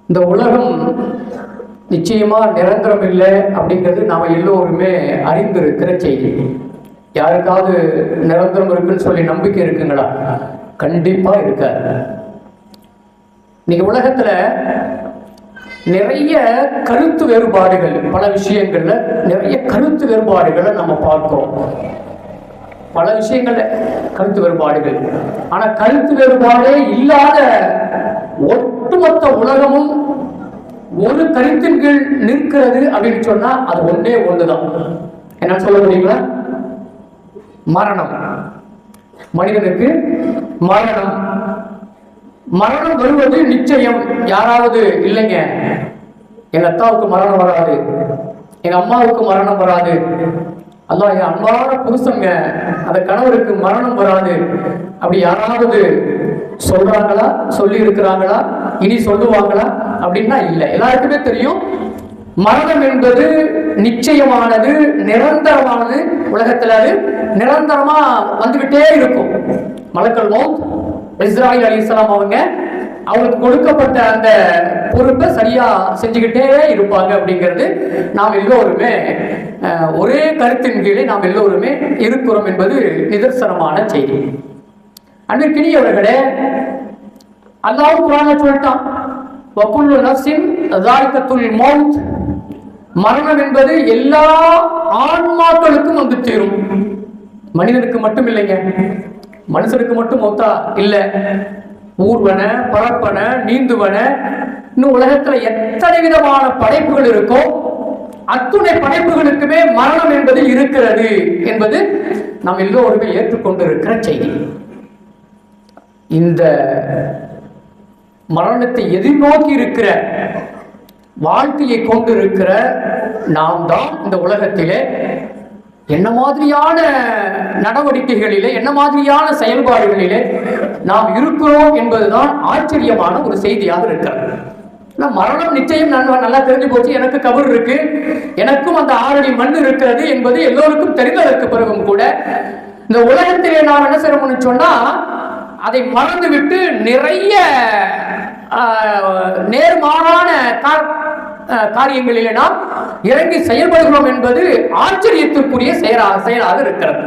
இந்த உலகம் நிச்சயமா நிரந்தரம் இல்லை அப்படிங்கிறது நாம எல்லோருமே அறிந்திருக்கிற செய்தி. யாருக்காவது நிரந்தரம் இருக்குன்னு சொல்லி நம்பிக்கை இருக்குங்களா? கண்டிப்பா இருக்காது. இன்னைக்கு உலகத்துல நிறைய கருத்து வேறுபாடுகள், பல விஷயங்கள்ல நிறைய கருத்து வேறுபாடுகளை நம்ம பார்க்கிறோம். பல விஷயங்கள்ல கருத்து வேறுபாடுகள். ஆனா கருத்து வேறுபாடே இல்லாத ஒட்டுமொத்த உலகமும் ஒரு கருத்தின் கீழ் நிற்கிறது அப்படின்னு சொன்னா அது ஒன்னே ஒண்ணுதான். என்ன சொல்ல முடியுங்களா? மரணம். மனிதனுக்கு மரணம். மரணம் வருவது நிச்சயம். யாராவது இல்லைங்க எங்க அத்தாவுக்கு மரணம் வராது, எங்க அம்மாவுக்கு மரணம் வராது, அல்லாஹ் என் அன்பான புருஷங்க அந்த கணவருக்கு மரணம் வராது அப்படி யாராவது சொல்றாங்களா? சொல்லி இருக்கிறாங்களா? இனி சொல்லுவாங்களா? அப்படின்னா இல்லை. எல்லாருக்குமே தெரியும் மரணம் என்பது நிச்சயமானது, நிரந்தரமானது. உலகத்துல அது நிரந்தரமா வந்துகிட்டே இருக்கும். மலக்கல் மௌத் இஸ்ராயில் அலைஹிஸ்ஸலாம் அவங்களுக்கு கொடுக்கப்பட்ட அந்த பொறுப்பை சரியா செஞ்சுக்கிட்டே இருப்பாங்க அப்படிங்கிறது நாம் எல்லோருமே ஒரே கருத்தின் கீழே நாம் எல்லோருமே இருக்கிறோம் என்பது நிதர்சனமான செய்தி. அன்பிற்கினியவர்களே, அல்லாஹ் குர்ஆன்ல சொல்லிட்டான், வகுல்லு நஃப்ஸின் ஸாயிகத்துல் மௌத். மரணம் என்பது எல்லா ஆன்மாக்களுக்கும் வந்து தீரும். மனிதனுக்கு மட்டும் இல்லைங்க, மனுஷனுக்கு மட்டும் மௌத்தா இல்ல. ஊர்வன, பரப்பன, நீந்துவன, இன்னும் உலகத்துல எத்தனை விதமான படைப்புகள் இருக்கோ அத்துணை படைப்புகளுக்குமே மரணம் என்பது இருக்கிறது என்பது நாம் எல்லோருமே ஏற்றுக்கொண்டிருக்கிற செய்தி. இந்த மரணத்தை எதிர்நோக்கி இருக்கிற வாழ்க்கையை கொண்டிருக்கிற நாம் தான் இந்த உலகத்திலே என்ன மாதிரியான நடவடிக்கைகளிலே, என்ன மாதிரியான செயல்பாடுகளிலே நாம் இருக்கிறோம் என்பதுதான் ஆச்சரியமான ஒரு செய்தியாக இருக்கிறது. மரணம் நிச்சயம் நல்லா தெரிஞ்சு போச்சு. எனக்கு கபர் இருக்கு, எனக்கும் அந்த 6 அடி மண் இருக்கிறது என்பது எல்லோருக்கும் தெரிந்ததற்கு பிறகும் கூட இந்த உலகத்திலே நாம் என்ன செய்யணும்னு சொன்னா அதை மறந்து விட்டு நிறைய நேர்மாறான காரியங்களிலே நாம் இறங்கி செயல்படுகிறோம் என்பது ஆச்சரியத்திற்குரிய செயலாக இருக்கிறது.